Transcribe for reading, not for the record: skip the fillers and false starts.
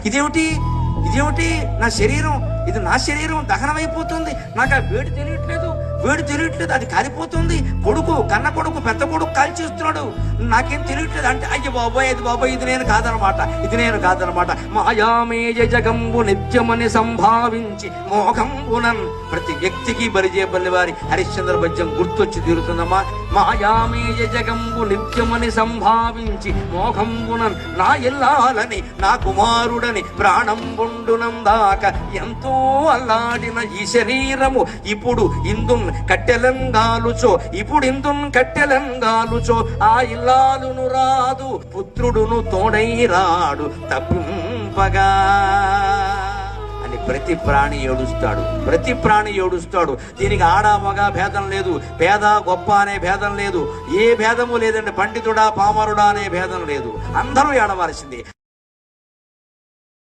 ఇదేమిటి ఇదేమిటి, నా శరీరం, ఇది నా శరీరం దహనమైపోతుంది, నాకు ఆ వేడి తెలియట్లేదు, అది కాలిపోతుంది, కొడుకు, కన్న కొడుకు, పెద్ద కొడుకు కాల్చేస్తున్నాడు, నాకేం తెలియట్లేదు అంటే, అయ్య బాబోయ్, అది బాబోయ్, ఇది నేను కాదనమాట. మాయామేయ జగంబు నిత్యమని సంభావించి మోహంబునన్. ప్రతి వ్యక్తికి బలిజేపల్లి వారి హరిశ్చంద్ర పద్యం గుర్తొచ్చి తీరుతుందమ్మా. మాయామేయ జగంబు నిత్యమని సంభావించి మోహంబునన్, నా ఇల్లాలని నా కుమారుడని ప్రాణం బొండునం దాకా ఎంతో అల్లాడిన ఈ శరీరము ఇప్పుడు ఇందున్ కట్టెలంగాలుచో ఆ ఇల్లాలును రాదు, పుత్రుడును తోడై రాడు తప్పింపగా అని ప్రతి ప్రాణి ఏడుస్తాడు. దీనికి ఆడ మగ భేదం లేదు, పేద గొప్ప అనే భేదం లేదు, ఏ భేదము లేదండి, పండితుడా పామరుడా అనే భేదం లేదు, అందరూ ఏడవలసిందే.